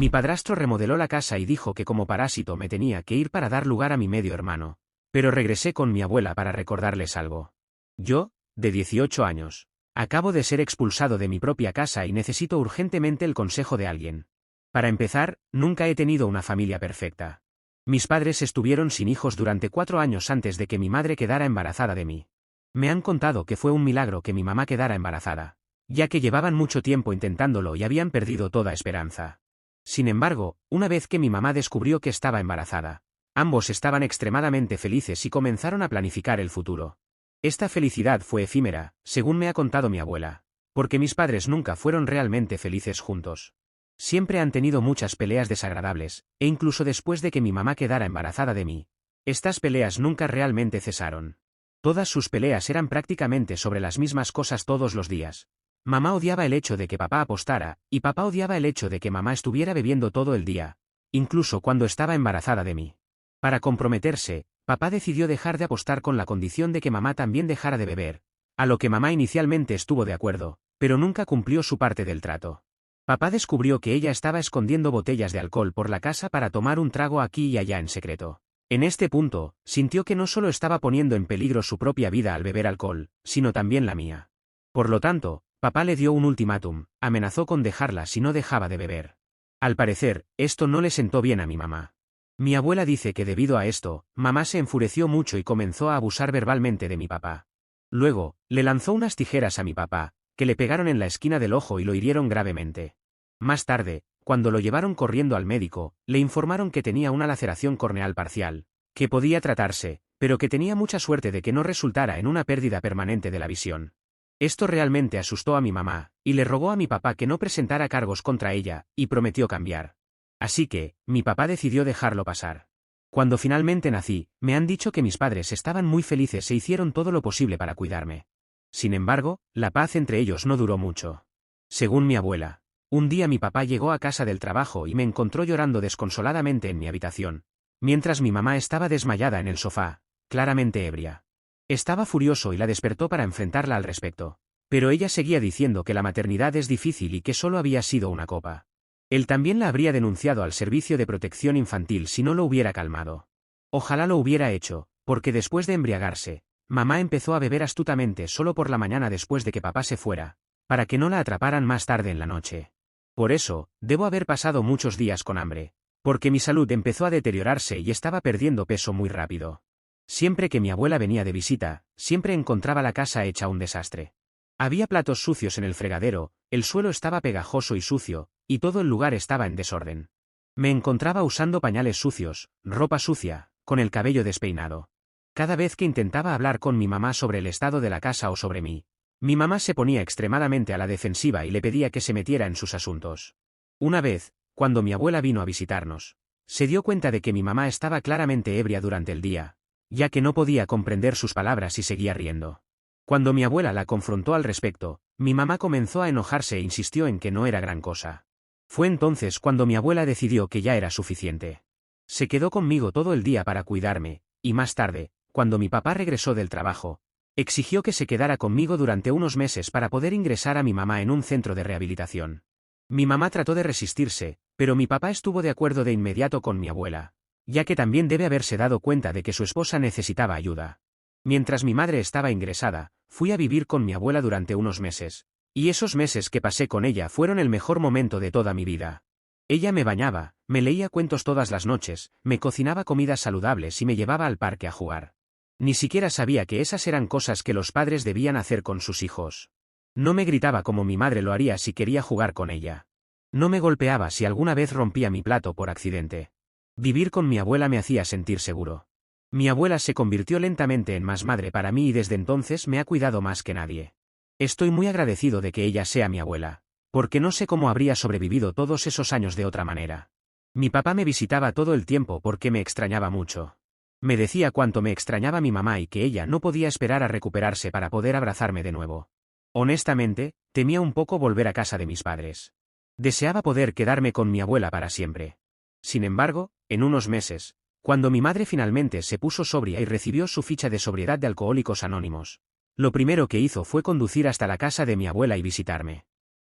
Mi padrastro remodeló la casa y dijo que como parásito me tenía que ir para dar lugar a mi medio hermano. Pero regresé con mi abuela para recordarles algo. Yo, de 18 años, acabo de ser expulsado de mi propia casa y necesito urgentemente el consejo de alguien. Para empezar, nunca he tenido una familia perfecta. Mis padres estuvieron sin hijos durante 4 años antes de que mi madre quedara embarazada de mí. Me han contado que fue un milagro que mi mamá quedara embarazada, ya que llevaban mucho tiempo intentándolo y habían perdido toda esperanza. Sin embargo, una vez que mi mamá descubrió que estaba embarazada, ambos estaban extremadamente felices y comenzaron a planificar el futuro. Esta felicidad fue efímera, según me ha contado mi abuela, porque mis padres nunca fueron realmente felices juntos. Siempre han tenido muchas peleas desagradables, e incluso después de que mi mamá quedara embarazada de mí, estas peleas nunca realmente cesaron. Todas sus peleas eran prácticamente sobre las mismas cosas todos los días. Mamá odiaba el hecho de que papá apostara, y papá odiaba el hecho de que mamá estuviera bebiendo todo el día, incluso cuando estaba embarazada de mí. Para comprometerse, papá decidió dejar de apostar con la condición de que mamá también dejara de beber, a lo que mamá inicialmente estuvo de acuerdo, pero nunca cumplió su parte del trato. Papá descubrió que ella estaba escondiendo botellas de alcohol por la casa para tomar un trago aquí y allá en secreto. En este punto, sintió que no solo estaba poniendo en peligro su propia vida al beber alcohol, sino también la mía. Por lo tanto, papá le dio un ultimátum, amenazó con dejarla si no dejaba de beber. Al parecer, esto no le sentó bien a mi mamá. Mi abuela dice que debido a esto, mamá se enfureció mucho y comenzó a abusar verbalmente de mi papá. Luego, le lanzó unas tijeras a mi papá, que le pegaron en la esquina del ojo y lo hirieron gravemente. Más tarde, cuando lo llevaron corriendo al médico, le informaron que tenía una laceración corneal parcial, que podía tratarse, pero que tenía mucha suerte de que no resultara en una pérdida permanente de la visión. Esto realmente asustó a mi mamá, y le rogó a mi papá que no presentara cargos contra ella, y prometió cambiar. Así que, mi papá decidió dejarlo pasar. Cuando finalmente nací, me han dicho que mis padres estaban muy felices e hicieron todo lo posible para cuidarme. Sin embargo, la paz entre ellos no duró mucho. Según mi abuela, un día mi papá llegó a casa del trabajo y me encontró llorando desconsoladamente en mi habitación, mientras mi mamá estaba desmayada en el sofá, claramente ebria. Estaba furioso y la despertó para enfrentarla al respecto, pero ella seguía diciendo que la maternidad es difícil y que solo había sido una copa. Él también la habría denunciado al Servicio de Protección Infantil si no lo hubiera calmado. Ojalá lo hubiera hecho, porque después de embriagarse, mamá empezó a beber astutamente solo por la mañana después de que papá se fuera, para que no la atraparan más tarde en la noche. Por eso, debo haber pasado muchos días con hambre, porque mi salud empezó a deteriorarse y estaba perdiendo peso muy rápido. Siempre que mi abuela venía de visita, siempre encontraba la casa hecha un desastre. Había platos sucios en el fregadero, el suelo estaba pegajoso y sucio, y todo el lugar estaba en desorden. Me encontraba usando pañales sucios, ropa sucia, con el cabello despeinado. Cada vez que intentaba hablar con mi mamá sobre el estado de la casa o sobre mí, mi mamá se ponía extremadamente a la defensiva y le pedía que se metiera en sus asuntos. Una vez, cuando mi abuela vino a visitarnos, se dio cuenta de que mi mamá estaba claramente ebria durante el día, ya que no podía comprender sus palabras y seguía riendo. Cuando mi abuela la confrontó al respecto, mi mamá comenzó a enojarse e insistió en que no era gran cosa. Fue entonces cuando mi abuela decidió que ya era suficiente. Se quedó conmigo todo el día para cuidarme, y más tarde, cuando mi papá regresó del trabajo, exigió que se quedara conmigo durante unos meses para poder ingresar a mi mamá en un centro de rehabilitación. Mi mamá trató de resistirse, pero mi papá estuvo de acuerdo de inmediato con mi abuela, ya que también debe haberse dado cuenta de que su esposa necesitaba ayuda. Mientras mi madre estaba ingresada, fui a vivir con mi abuela durante unos meses, y esos meses que pasé con ella fueron el mejor momento de toda mi vida. Ella me bañaba, me leía cuentos todas las noches, me cocinaba comidas saludables y me llevaba al parque a jugar. Ni siquiera sabía que esas eran cosas que los padres debían hacer con sus hijos. No me gritaba como mi madre lo haría si quería jugar con ella. No me golpeaba si alguna vez rompía mi plato por accidente. Vivir con mi abuela me hacía sentir seguro. Mi abuela se convirtió lentamente en más madre para mí y desde entonces me ha cuidado más que nadie. Estoy muy agradecido de que ella sea mi abuela, porque no sé cómo habría sobrevivido todos esos años de otra manera. Mi papá me visitaba todo el tiempo porque me extrañaba mucho. Me decía cuánto me extrañaba mi mamá y que ella no podía esperar a recuperarse para poder abrazarme de nuevo. Honestamente, temía un poco volver a casa de mis padres. Deseaba poder quedarme con mi abuela para siempre. Sin embargo, en unos meses, cuando mi madre finalmente se puso sobria y recibió su ficha de sobriedad de Alcohólicos Anónimos, lo primero que hizo fue conducir hasta la casa de mi abuela y visitarme.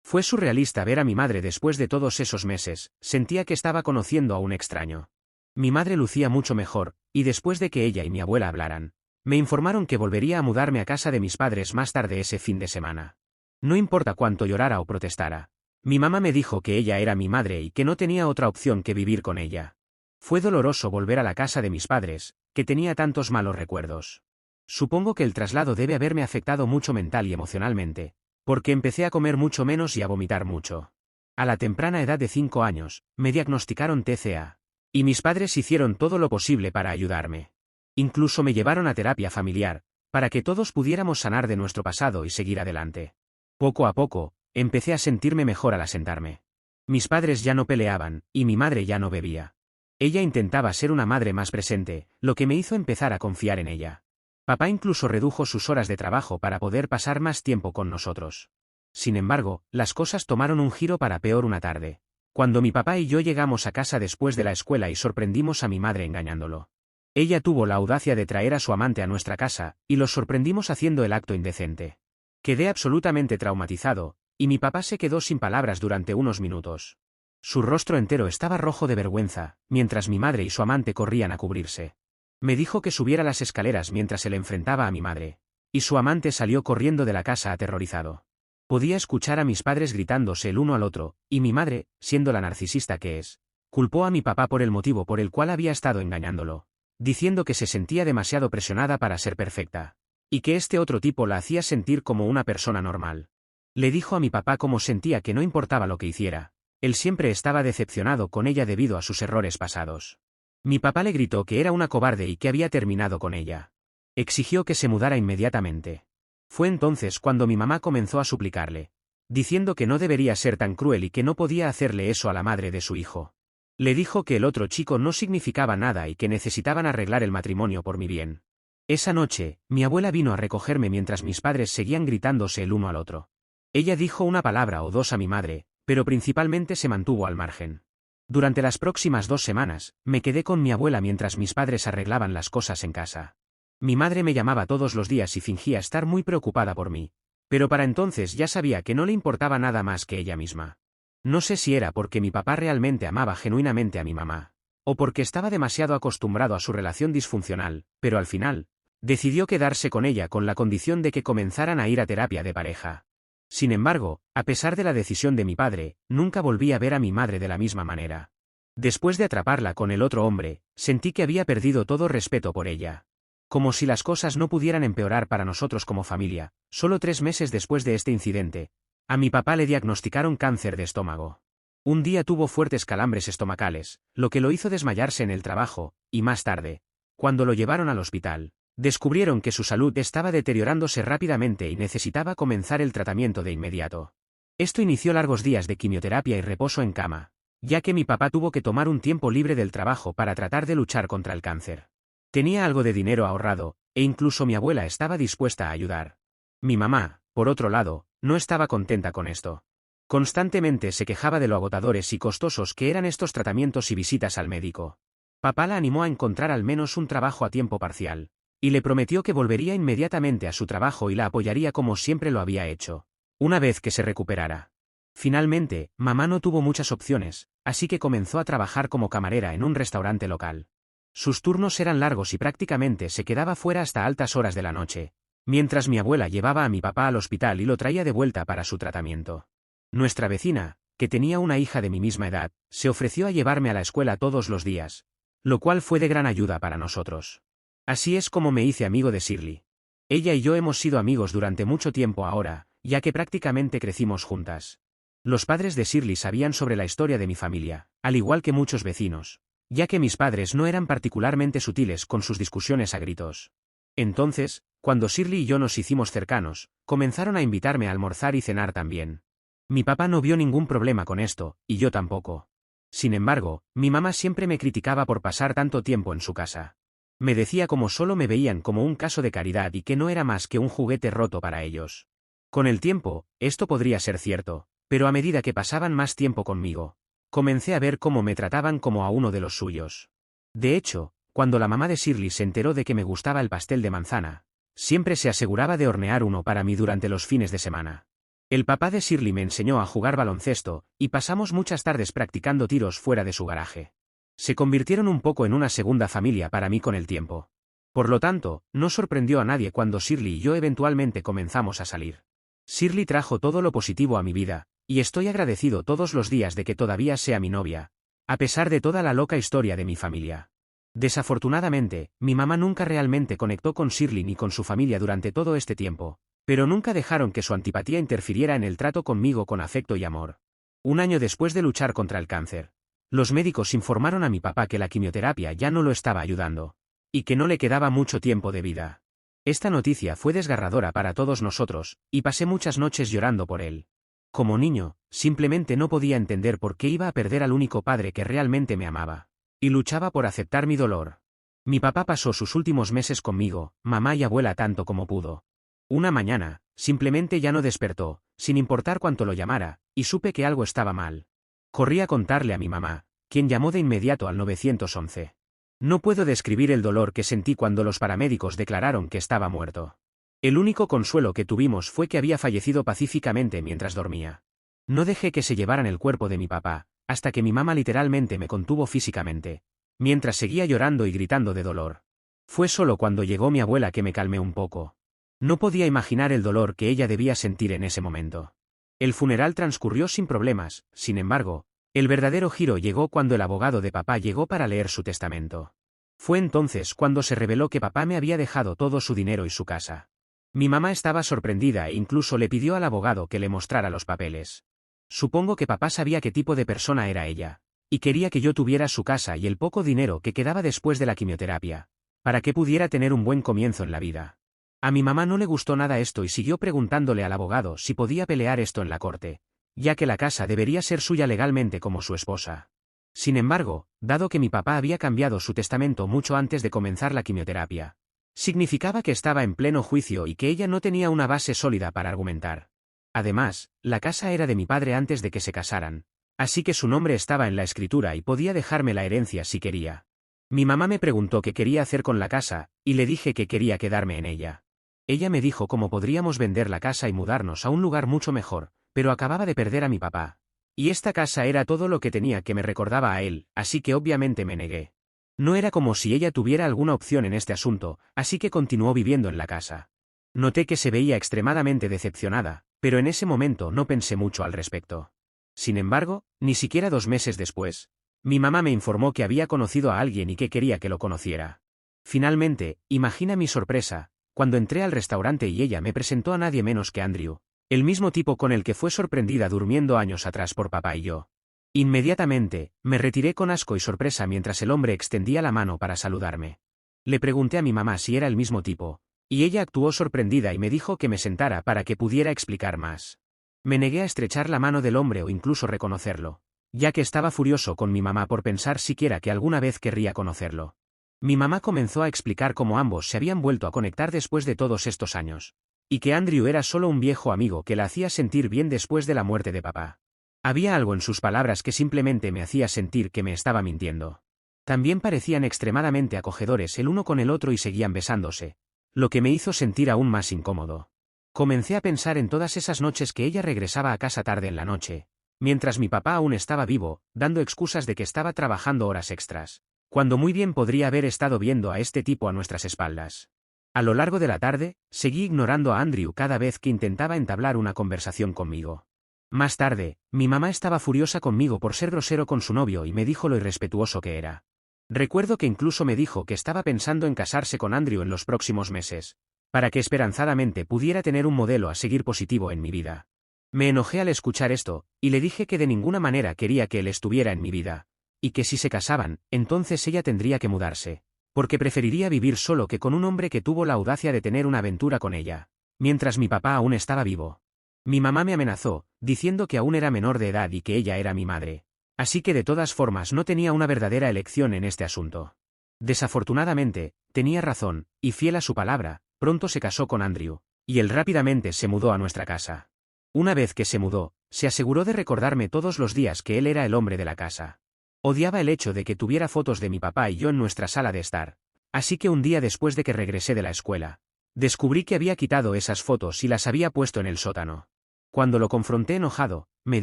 Fue surrealista ver a mi madre después de todos esos meses, sentía que estaba conociendo a un extraño. Mi madre lucía mucho mejor, y después de que ella y mi abuela hablaran, me informaron que volvería a mudarme a casa de mis padres más tarde ese fin de semana. No importa cuánto llorara o protestara. Mi mamá me dijo que ella era mi madre y que no tenía otra opción que vivir con ella. Fue doloroso volver a la casa de mis padres, que tenía tantos malos recuerdos. Supongo que el traslado debe haberme afectado mucho mental y emocionalmente, porque empecé a comer mucho menos y a vomitar mucho. A la temprana edad de 5 años, me diagnosticaron TCA. Y mis padres hicieron todo lo posible para ayudarme. Incluso me llevaron a terapia familiar, para que todos pudiéramos sanar de nuestro pasado y seguir adelante. Poco a poco, empecé a sentirme mejor al asentarme. Mis padres ya no peleaban, y mi madre ya no bebía. Ella intentaba ser una madre más presente, lo que me hizo empezar a confiar en ella. Papá incluso redujo sus horas de trabajo para poder pasar más tiempo con nosotros. Sin embargo, las cosas tomaron un giro para peor una tarde, cuando mi papá y yo llegamos a casa después de la escuela y sorprendimos a mi madre engañándolo. Ella tuvo la audacia de traer a su amante a nuestra casa, y los sorprendimos haciendo el acto indecente. Quedé absolutamente traumatizado, y mi papá se quedó sin palabras durante unos minutos. Su rostro entero estaba rojo de vergüenza, mientras mi madre y su amante corrían a cubrirse. Me dijo que subiera las escaleras mientras se le enfrentaba a mi madre, y su amante salió corriendo de la casa aterrorizado. Podía escuchar a mis padres gritándose el uno al otro, y mi madre, siendo la narcisista que es, culpó a mi papá por el motivo por el cual había estado engañándolo, diciendo que se sentía demasiado presionada para ser perfecta, y que este otro tipo la hacía sentir como una persona normal. Le dijo a mi papá cómo sentía que no importaba lo que hiciera, él siempre estaba decepcionado con ella debido a sus errores pasados. Mi papá le gritó que era una cobarde y que había terminado con ella. Exigió que se mudara inmediatamente. Fue entonces cuando mi mamá comenzó a suplicarle, diciendo que no debería ser tan cruel y que no podía hacerle eso a la madre de su hijo. Le dijo que el otro chico no significaba nada y que necesitaban arreglar el matrimonio por mi bien. Esa noche, mi abuela vino a recogerme mientras mis padres seguían gritándose el uno al otro. Ella dijo una palabra o dos a mi madre, pero principalmente se mantuvo al margen. Durante las próximas 2 semanas, me quedé con mi abuela mientras mis padres arreglaban las cosas en casa. Mi madre me llamaba todos los días y fingía estar muy preocupada por mí, pero para entonces ya sabía que no le importaba nada más que ella misma. No sé si era porque mi papá realmente amaba genuinamente a mi mamá, o porque estaba demasiado acostumbrado a su relación disfuncional, pero al final, decidió quedarse con ella con la condición de que comenzaran a ir a terapia de pareja. Sin embargo, a pesar de la decisión de mi padre, nunca volví a ver a mi madre de la misma manera. Después de atraparla con el otro hombre, sentí que había perdido todo respeto por ella. Como si las cosas no pudieran empeorar para nosotros como familia, solo 3 meses después de este incidente, a mi papá le diagnosticaron cáncer de estómago. Un día tuvo fuertes calambres estomacales, lo que lo hizo desmayarse en el trabajo, y más tarde, cuando lo llevaron al hospital, descubrieron que su salud estaba deteriorándose rápidamente y necesitaba comenzar el tratamiento de inmediato. Esto inició largos días de quimioterapia y reposo en cama, ya que mi papá tuvo que tomar un tiempo libre del trabajo para tratar de luchar contra el cáncer. Tenía algo de dinero ahorrado, e incluso mi abuela estaba dispuesta a ayudar. Mi mamá, por otro lado, no estaba contenta con esto. Constantemente se quejaba de lo agotadores y costosos que eran estos tratamientos y visitas al médico. Papá la animó a encontrar al menos un trabajo a tiempo parcial, y le prometió que volvería inmediatamente a su trabajo y la apoyaría como siempre lo había hecho, una vez que se recuperara. Finalmente, mamá no tuvo muchas opciones, así que comenzó a trabajar como camarera en un restaurante local. Sus turnos eran largos y prácticamente se quedaba fuera hasta altas horas de la noche, mientras mi abuela llevaba a mi papá al hospital y lo traía de vuelta para su tratamiento. Nuestra vecina, que tenía una hija de mi misma edad, se ofreció a llevarme a la escuela todos los días, lo cual fue de gran ayuda para nosotros. Así es como me hice amigo de Shirley. Ella y yo hemos sido amigos durante mucho tiempo ahora, ya que prácticamente crecimos juntas. Los padres de Shirley sabían sobre la historia de mi familia, al igual que muchos vecinos, ya que mis padres no eran particularmente sutiles con sus discusiones a gritos. Entonces, cuando Shirley y yo nos hicimos cercanos, comenzaron a invitarme a almorzar y cenar también. Mi papá no vio ningún problema con esto, y yo tampoco. Sin embargo, mi mamá siempre me criticaba por pasar tanto tiempo en su casa. Me decía como solo me veían como un caso de caridad y que no era más que un juguete roto para ellos. Con el tiempo, esto podría ser cierto, pero a medida que pasaban más tiempo conmigo, comencé a ver cómo me trataban como a uno de los suyos. De hecho, cuando la mamá de Shirley se enteró de que me gustaba el pastel de manzana, siempre se aseguraba de hornear uno para mí durante los fines de semana. El papá de Shirley me enseñó a jugar baloncesto, y pasamos muchas tardes practicando tiros fuera de su garaje. Se convirtieron un poco en una segunda familia para mí con el tiempo. Por lo tanto, no sorprendió a nadie cuando Shirley y yo eventualmente comenzamos a salir. Shirley trajo todo lo positivo a mi vida, y estoy agradecido todos los días de que todavía sea mi novia, a pesar de toda la loca historia de mi familia. Desafortunadamente, mi mamá nunca realmente conectó con Shirley ni con su familia durante todo este tiempo, pero nunca dejaron que su antipatía interfiriera en el trato conmigo con afecto y amor. Un año después de luchar contra el cáncer, los médicos informaron a mi papá que la quimioterapia ya no lo estaba ayudando, y que no le quedaba mucho tiempo de vida. Esta noticia fue desgarradora para todos nosotros, y pasé muchas noches llorando por él. Como niño, simplemente no podía entender por qué iba a perder al único padre que realmente me amaba. Y luchaba por aceptar mi dolor. Mi papá pasó sus últimos meses conmigo, mamá y abuela tanto como pudo. Una mañana, simplemente ya no despertó, sin importar cuánto lo llamara, y supe que algo estaba mal. Corrí a contarle a mi mamá, quien llamó de inmediato al 911. No puedo describir el dolor que sentí cuando los paramédicos declararon que estaba muerto. El único consuelo que tuvimos fue que había fallecido pacíficamente mientras dormía. No dejé que se llevaran el cuerpo de mi papá, hasta que mi mamá literalmente me contuvo físicamente, mientras seguía llorando y gritando de dolor. Fue solo cuando llegó mi abuela que me calmé un poco. No podía imaginar el dolor que ella debía sentir en ese momento. El funeral transcurrió sin problemas, sin embargo, el verdadero giro llegó cuando el abogado de papá llegó para leer su testamento. Fue entonces cuando se reveló que papá me había dejado todo su dinero y su casa. Mi mamá estaba sorprendida e incluso le pidió al abogado que le mostrara los papeles. Supongo que papá sabía qué tipo de persona era ella, y quería que yo tuviera su casa y el poco dinero que quedaba después de la quimioterapia, para que pudiera tener un buen comienzo en la vida. A mi mamá no le gustó nada esto y siguió preguntándole al abogado si podía pelear esto en la corte, ya que la casa debería ser suya legalmente como su esposa. Sin embargo, dado que mi papá había cambiado su testamento mucho antes de comenzar la quimioterapia, significaba que estaba en pleno juicio y que ella no tenía una base sólida para argumentar. Además, la casa era de mi padre antes de que se casaran, así que su nombre estaba en la escritura y podía dejarme la herencia si quería. Mi mamá me preguntó qué quería hacer con la casa, y le dije que quería quedarme en ella. Ella me dijo cómo podríamos vender la casa y mudarnos a un lugar mucho mejor, pero acababa de perder a mi papá. Y esta casa era todo lo que tenía que me recordaba a él, así que obviamente me negué. No era como si ella tuviera alguna opción en este asunto, así que continuó viviendo en la casa. Noté que se veía extremadamente decepcionada, pero en ese momento no pensé mucho al respecto. Sin embargo, ni siquiera 2 meses después, mi mamá me informó que había conocido a alguien y que quería que lo conociera. Finalmente, imagina mi sorpresa, cuando entré al restaurante y ella me presentó a nadie menos que Andrew, el mismo tipo con el que fue sorprendida durmiendo años atrás por papá y yo. Inmediatamente, me retiré con asco y sorpresa mientras el hombre extendía la mano para saludarme. Le pregunté a mi mamá si era el mismo tipo, y ella actuó sorprendida y me dijo que me sentara para que pudiera explicar más. Me negué a estrechar la mano del hombre o incluso reconocerlo, ya que estaba furioso con mi mamá por pensar siquiera que alguna vez querría conocerlo. Mi mamá comenzó a explicar cómo ambos se habían vuelto a conectar después de todos estos años, y que Andrew era solo un viejo amigo que la hacía sentir bien después de la muerte de papá. Había algo en sus palabras que simplemente me hacía sentir que me estaba mintiendo. También parecían extremadamente acogedores el uno con el otro y seguían besándose, lo que me hizo sentir aún más incómodo. Comencé a pensar en todas esas noches que ella regresaba a casa tarde en la noche, mientras mi papá aún estaba vivo, dando excusas de que estaba trabajando horas extras, cuando muy bien podría haber estado viendo a este tipo a nuestras espaldas. A lo largo de la tarde, seguí ignorando a Andrew cada vez que intentaba entablar una conversación conmigo. Más tarde, mi mamá estaba furiosa conmigo por ser grosero con su novio y me dijo lo irrespetuoso que era. Recuerdo que incluso me dijo que estaba pensando en casarse con Andrew en los próximos meses, para que esperanzadamente pudiera tener un modelo a seguir positivo en mi vida. Me enojé al escuchar esto, y le dije que de ninguna manera quería que él estuviera en mi vida, y que si se casaban, entonces ella tendría que mudarse, porque preferiría vivir solo que con un hombre que tuvo la audacia de tener una aventura con ella, mientras mi papá aún estaba vivo. Mi mamá me amenazó, diciendo que aún era menor de edad y que ella era mi madre. Así que de todas formas no tenía una verdadera elección en este asunto. Desafortunadamente, tenía razón, y fiel a su palabra, pronto se casó con Andrew, y él rápidamente se mudó a nuestra casa. Una vez que se mudó, se aseguró de recordarme todos los días que él era el hombre de la casa. Odiaba el hecho de que tuviera fotos de mi papá y yo en nuestra sala de estar, así que un día después de que regresé de la escuela, descubrí que había quitado esas fotos y las había puesto en el sótano. Cuando lo confronté enojado, me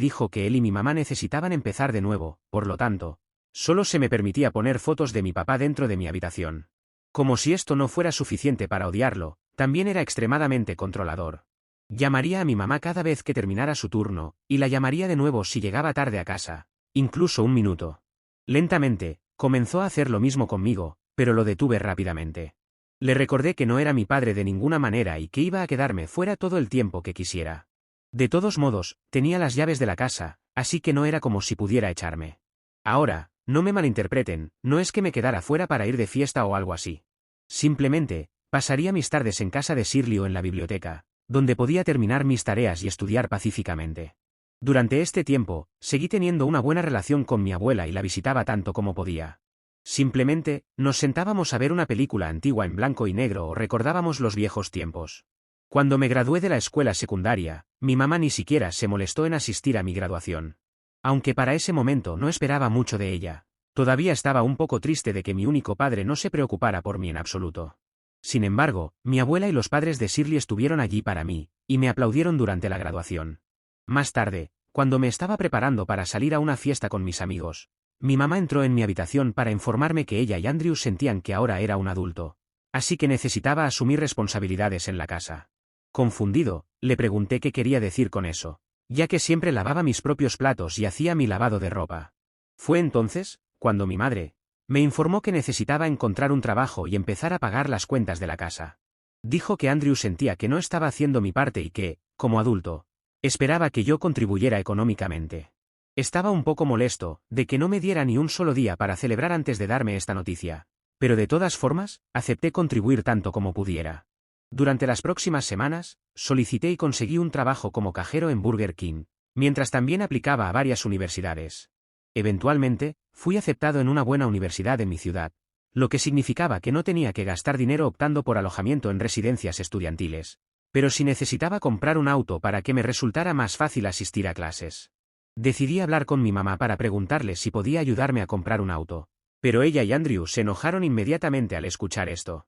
dijo que él y mi mamá necesitaban empezar de nuevo, por lo tanto, solo se me permitía poner fotos de mi papá dentro de mi habitación. Como si esto no fuera suficiente para odiarlo, también era extremadamente controlador. Llamaría a mi mamá cada vez que terminara su turno, y la llamaría de nuevo si llegaba tarde a casa, incluso un minuto. Lentamente, comenzó a hacer lo mismo conmigo, pero lo detuve rápidamente. Le recordé que no era mi padre de ninguna manera y que iba a quedarme fuera todo el tiempo que quisiera. De todos modos, tenía las llaves de la casa, así que no era como si pudiera echarme. Ahora, no me malinterpreten, no es que me quedara fuera para ir de fiesta o algo así. Simplemente, pasaría mis tardes en casa de Shirley o en la biblioteca, donde podía terminar mis tareas y estudiar pacíficamente. Durante este tiempo, seguí teniendo una buena relación con mi abuela y la visitaba tanto como podía. Simplemente, nos sentábamos a ver una película antigua en blanco y negro o recordábamos los viejos tiempos. Cuando me gradué de la escuela secundaria, mi mamá ni siquiera se molestó en asistir a mi graduación. Aunque para ese momento no esperaba mucho de ella, todavía estaba un poco triste de que mi único padre no se preocupara por mí en absoluto. Sin embargo, mi abuela y los padres de Shirley estuvieron allí para mí, y me aplaudieron durante la graduación. Más tarde, cuando me estaba preparando para salir a una fiesta con mis amigos, mi mamá entró en mi habitación para informarme que ella y Andrew sentían que ahora era un adulto, así que necesitaba asumir responsabilidades en la casa. Confundido, le pregunté qué quería decir con eso, ya que siempre lavaba mis propios platos y hacía mi lavado de ropa. Fue entonces, cuando mi madre me informó que necesitaba encontrar un trabajo y empezar a pagar las cuentas de la casa. Dijo que Andrew sentía que no estaba haciendo mi parte y que, como adulto, esperaba que yo contribuyera económicamente. Estaba un poco molesto de que no me diera ni un solo día para celebrar antes de darme esta noticia, pero de todas formas, acepté contribuir tanto como pudiera. Durante las próximas semanas, solicité y conseguí un trabajo como cajero en Burger King, mientras también aplicaba a varias universidades. Eventualmente, fui aceptado en una buena universidad en mi ciudad, lo que significaba que no tenía que gastar dinero optando por alojamiento en residencias estudiantiles, pero si necesitaba comprar un auto para que me resultara más fácil asistir a clases. Decidí hablar con mi mamá para preguntarle si podía ayudarme a comprar un auto, pero ella y Andrew se enojaron inmediatamente al escuchar esto.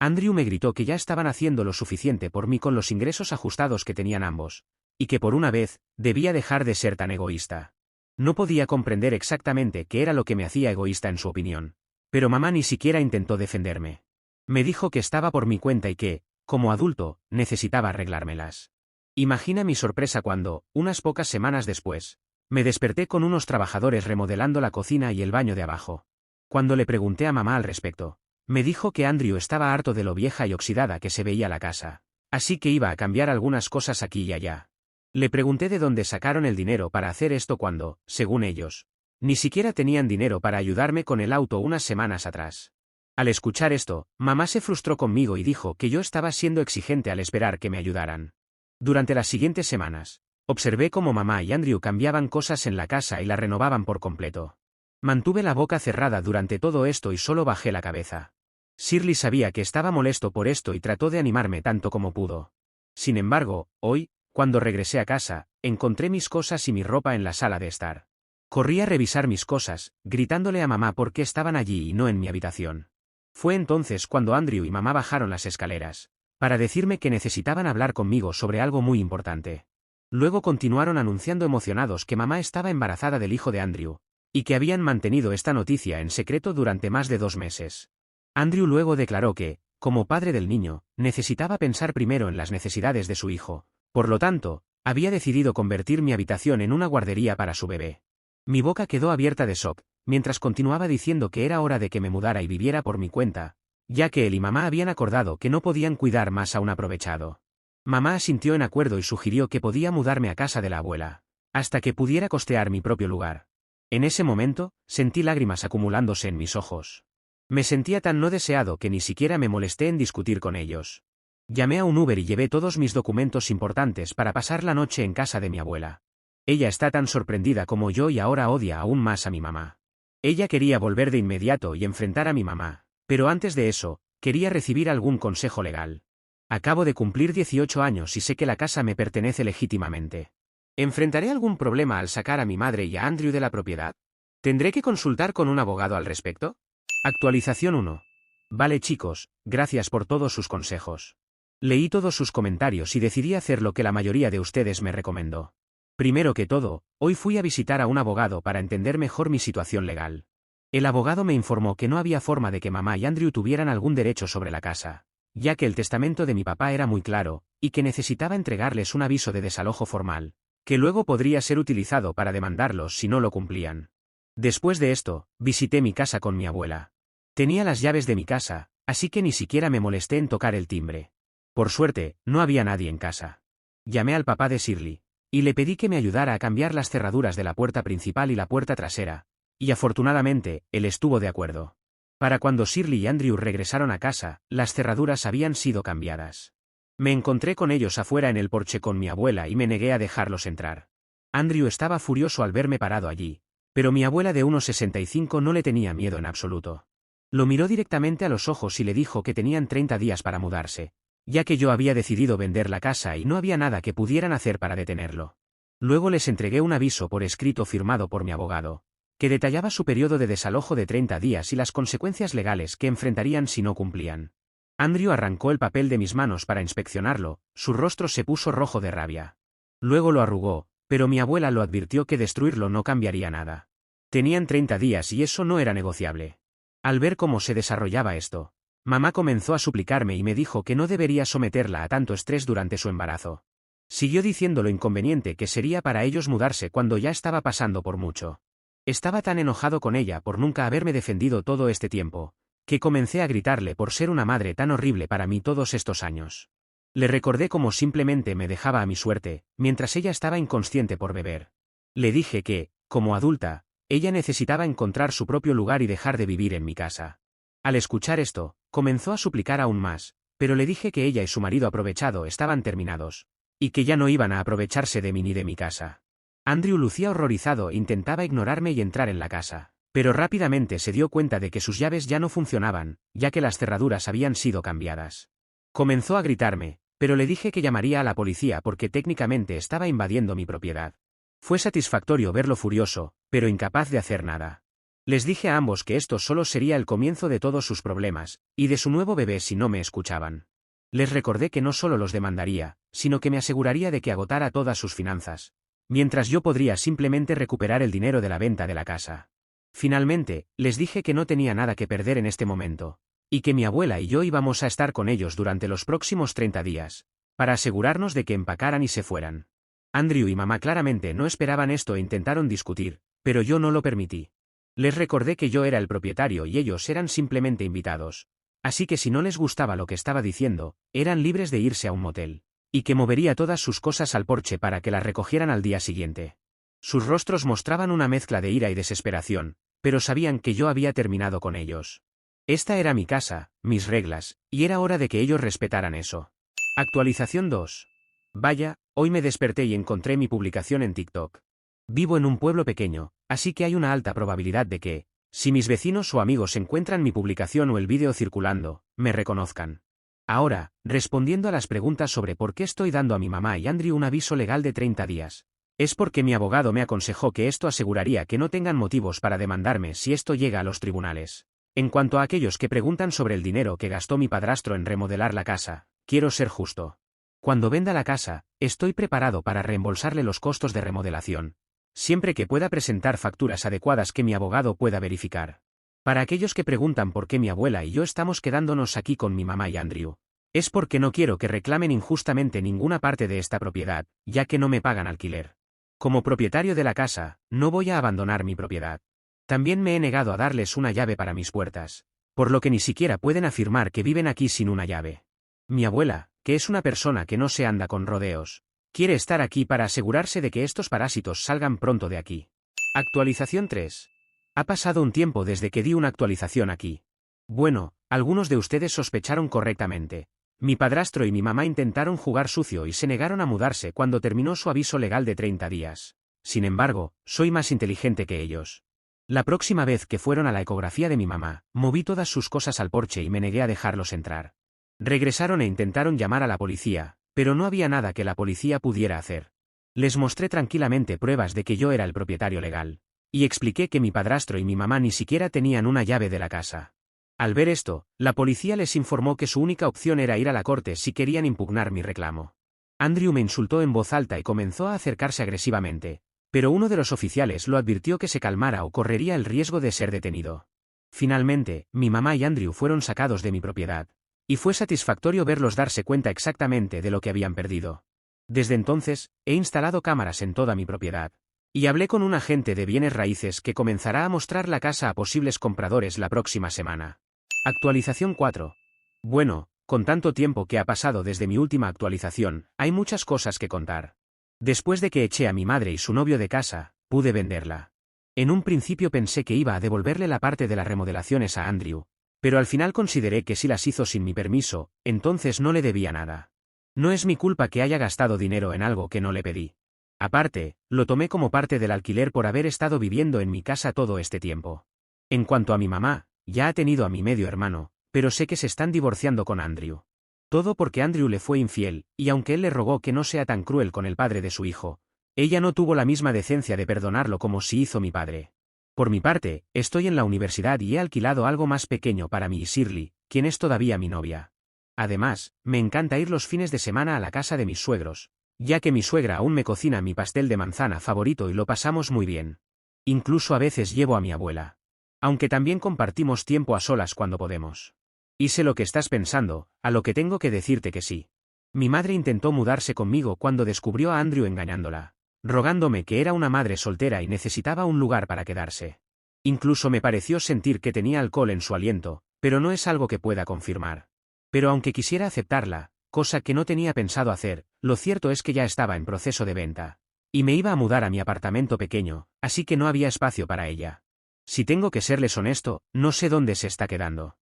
Andrew me gritó que ya estaban haciendo lo suficiente por mí con los ingresos ajustados que tenían ambos, y que por una vez, debía dejar de ser tan egoísta. No podía comprender exactamente qué era lo que me hacía egoísta en su opinión, pero mamá ni siquiera intentó defenderme. Me dijo que estaba por mi cuenta y que, como adulto, necesitaba arreglármelas. Imagina mi sorpresa cuando, unas pocas semanas después, me desperté con unos trabajadores remodelando la cocina y el baño de abajo. Cuando le pregunté a mamá al respecto, me dijo que Andrew estaba harto de lo vieja y oxidada que se veía la casa, así que iba a cambiar algunas cosas aquí y allá. Le pregunté de dónde sacaron el dinero para hacer esto cuando, según ellos, ni siquiera tenían dinero para ayudarme con el auto unas semanas atrás. Al escuchar esto, mamá se frustró conmigo y dijo que yo estaba siendo exigente al esperar que me ayudaran. Durante las siguientes semanas, observé cómo mamá y Andrew cambiaban cosas en la casa y la renovaban por completo. Mantuve la boca cerrada durante todo esto y solo bajé la cabeza. Shirley sabía que estaba molesto por esto y trató de animarme tanto como pudo. Sin embargo, hoy, cuando regresé a casa, encontré mis cosas y mi ropa en la sala de estar. Corrí a revisar mis cosas, gritándole a mamá por qué estaban allí y no en mi habitación. Fue entonces cuando Andrew y mamá bajaron las escaleras, para decirme que necesitaban hablar conmigo sobre algo muy importante. Luego continuaron anunciando emocionados que mamá estaba embarazada del hijo de Andrew, y que habían mantenido esta noticia en secreto durante más de 2 meses. Andrew luego declaró que, como padre del niño, necesitaba pensar primero en las necesidades de su hijo. Por lo tanto, había decidido convertir mi habitación en una guardería para su bebé. Mi boca quedó abierta de shock, mientras continuaba diciendo que era hora de que me mudara y viviera por mi cuenta, ya que él y mamá habían acordado que no podían cuidar más a un aprovechado. Mamá asintió en acuerdo y sugirió que podía mudarme a casa de la abuela, hasta que pudiera costear mi propio lugar. En ese momento, sentí lágrimas acumulándose en mis ojos. Me sentía tan no deseado que ni siquiera me molesté en discutir con ellos. Llamé a un Uber y llevé todos mis documentos importantes para pasar la noche en casa de mi abuela. Ella está tan sorprendida como yo y ahora odia aún más a mi mamá. Ella quería volver de inmediato y enfrentar a mi mamá, pero antes de eso, quería recibir algún consejo legal. Acabo de cumplir 18 años y sé que la casa me pertenece legítimamente. ¿Enfrentaré algún problema al sacar a mi madre y a Andrew de la propiedad? ¿Tendré que consultar con un abogado al respecto? Actualización 1. Vale chicos, gracias por todos sus consejos. Leí todos sus comentarios y decidí hacer lo que la mayoría de ustedes me recomendó. Primero que todo, hoy fui a visitar a un abogado para entender mejor mi situación legal. El abogado me informó que no había forma de que mamá y Andrew tuvieran algún derecho sobre la casa, ya que el testamento de mi papá era muy claro, y que necesitaba entregarles un aviso de desalojo formal, que luego podría ser utilizado para demandarlos si no lo cumplían. Después de esto, visité mi casa con mi abuela. Tenía las llaves de mi casa, así que ni siquiera me molesté en tocar el timbre. Por suerte, no había nadie en casa. Llamé al papá de Shirley, y le pedí que me ayudara a cambiar las cerraduras de la puerta principal y la puerta trasera, y afortunadamente, él estuvo de acuerdo. Para cuando Shirley y Andrew regresaron a casa, las cerraduras habían sido cambiadas. Me encontré con ellos afuera en el porche con mi abuela y me negué a dejarlos entrar. Andrew estaba furioso al verme parado allí, pero mi abuela de 1,65 no le tenía miedo en absoluto. Lo miró directamente a los ojos y le dijo que tenían 30 días para mudarse, ya que yo había decidido vender la casa y no había nada que pudieran hacer para detenerlo. Luego les entregué un aviso por escrito firmado por mi abogado, que detallaba su periodo de desalojo de 30 días y las consecuencias legales que enfrentarían si no cumplían. Andrew arrancó el papel de mis manos para inspeccionarlo, su rostro se puso rojo de rabia. Luego lo arrugó, pero mi abuela lo advirtió que destruirlo no cambiaría nada. Tenían 30 días y eso no era negociable. Al ver cómo se desarrollaba esto, mamá comenzó a suplicarme y me dijo que no debería someterla a tanto estrés durante su embarazo. Siguió diciendo lo inconveniente que sería para ellos mudarse cuando ya estaba pasando por mucho. Estaba tan enojado con ella por nunca haberme defendido todo este tiempo, que comencé a gritarle por ser una madre tan horrible para mí todos estos años. Le recordé cómo simplemente me dejaba a mi suerte, mientras ella estaba inconsciente por beber. Le dije que, como adulta, ella necesitaba encontrar su propio lugar y dejar de vivir en mi casa. Al escuchar esto, comenzó a suplicar aún más, pero le dije que ella y su marido aprovechado estaban terminados, y que ya no iban a aprovecharse de mí ni de mi casa. Andrew lucía horrorizado e intentaba ignorarme y entrar en la casa, pero rápidamente se dio cuenta de que sus llaves ya no funcionaban, ya que las cerraduras habían sido cambiadas. Comenzó a gritarme, pero le dije que llamaría a la policía porque técnicamente estaba invadiendo mi propiedad. Fue satisfactorio verlo furioso, pero incapaz de hacer nada. Les dije a ambos que esto solo sería el comienzo de todos sus problemas, y de su nuevo bebé si no me escuchaban. Les recordé que no solo los demandaría, sino que me aseguraría de que agotara todas sus finanzas, mientras yo podría simplemente recuperar el dinero de la venta de la casa. Finalmente, les dije que no tenía nada que perder en este momento, y que mi abuela y yo íbamos a estar con ellos durante los próximos 30 días, para asegurarnos de que empacaran y se fueran. Andrew y mamá claramente no esperaban esto e intentaron discutir, pero yo no lo permití. Les recordé que yo era el propietario y ellos eran simplemente invitados, así que si no les gustaba lo que estaba diciendo, eran libres de irse a un motel, y que movería todas sus cosas al porche para que las recogieran al día siguiente. Sus rostros mostraban una mezcla de ira y desesperación, pero sabían que yo había terminado con ellos. Esta era mi casa, mis reglas, y era hora de que ellos respetaran eso. Actualización 2. Vaya, hoy me desperté y encontré mi publicación en TikTok. Vivo en un pueblo pequeño, así que hay una alta probabilidad de que, si mis vecinos o amigos encuentran mi publicación o el vídeo circulando, me reconozcan. Ahora, respondiendo a las preguntas sobre por qué estoy dando a mi mamá y Andrew un aviso legal de 30 días. Es porque mi abogado me aconsejó que esto aseguraría que no tengan motivos para demandarme si esto llega a los tribunales. En cuanto a aquellos que preguntan sobre el dinero que gastó mi padrastro en remodelar la casa, quiero ser justo. Cuando venda la casa, estoy preparado para reembolsarle los costos de remodelación, siempre que pueda presentar facturas adecuadas que mi abogado pueda verificar. Para aquellos que preguntan por qué mi abuela y yo estamos quedándonos aquí con mi mamá y Andrew, es porque no quiero que reclamen injustamente ninguna parte de esta propiedad, ya que no me pagan alquiler. Como propietario de la casa, no voy a abandonar mi propiedad. También me he negado a darles una llave para mis puertas, por lo que ni siquiera pueden afirmar que viven aquí sin una llave. Mi abuela, que es una persona que no se anda con rodeos, quiere estar aquí para asegurarse de que estos parásitos salgan pronto de aquí. Actualización 3. Ha pasado un tiempo desde que di una actualización aquí. Bueno, algunos de ustedes sospecharon correctamente. Mi padrastro y mi mamá intentaron jugar sucio y se negaron a mudarse cuando terminó su aviso legal de 30 días. Sin embargo, soy más inteligente que ellos. La próxima vez que fueron a la ecografía de mi mamá, moví todas sus cosas al porche y me negué a dejarlos entrar. Regresaron e intentaron llamar a la policía, pero no había nada que la policía pudiera hacer. Les mostré tranquilamente pruebas de que yo era el propietario legal, y expliqué que mi padrastro y mi mamá ni siquiera tenían una llave de la casa. Al ver esto, la policía les informó que su única opción era ir a la corte si querían impugnar mi reclamo. Andrew me insultó en voz alta y comenzó a acercarse agresivamente, pero uno de los oficiales lo advirtió que se calmara o correría el riesgo de ser detenido. Finalmente, mi mamá y Andrew fueron sacados de mi propiedad, y fue satisfactorio verlos darse cuenta exactamente de lo que habían perdido. Desde entonces, he instalado cámaras en toda mi propiedad. Y hablé con un agente de bienes raíces que comenzará a mostrar la casa a posibles compradores la próxima semana. Actualización 4. Bueno, con tanto tiempo que ha pasado desde mi última actualización, hay muchas cosas que contar. Después de que eché a mi madre y su novio de casa, pude venderla. En un principio pensé que iba a devolverle la parte de las remodelaciones a Andrew, pero al final consideré que si las hizo sin mi permiso, entonces no le debía nada. No es mi culpa que haya gastado dinero en algo que no le pedí. Aparte, lo tomé como parte del alquiler por haber estado viviendo en mi casa todo este tiempo. En cuanto a mi mamá, ya ha tenido a mi medio hermano, pero sé que se están divorciando con Andrew. Todo porque Andrew le fue infiel, y aunque él le rogó que no sea tan cruel con el padre de su hijo, ella no tuvo la misma decencia de perdonarlo como si hizo mi padre. Por mi parte, estoy en la universidad y he alquilado algo más pequeño para mí y Shirley, quien es todavía mi novia. Además, me encanta ir los fines de semana a la casa de mis suegros, ya que mi suegra aún me cocina mi pastel de manzana favorito y lo pasamos muy bien. Incluso a veces llevo a mi abuela. Aunque también compartimos tiempo a solas cuando podemos. Y sé lo que estás pensando, a lo que tengo que decirte que sí. Mi madre intentó mudarse conmigo cuando descubrió a Andrew engañándola, rogándome que era una madre soltera y necesitaba un lugar para quedarse. Incluso me pareció sentir que tenía alcohol en su aliento, pero no es algo que pueda confirmar. Pero aunque quisiera aceptarla, cosa que no tenía pensado hacer, lo cierto es que ya estaba en proceso de venta. Y me iba a mudar a mi apartamento pequeño, así que no había espacio para ella. Si tengo que serles honesto, no sé dónde se está quedando.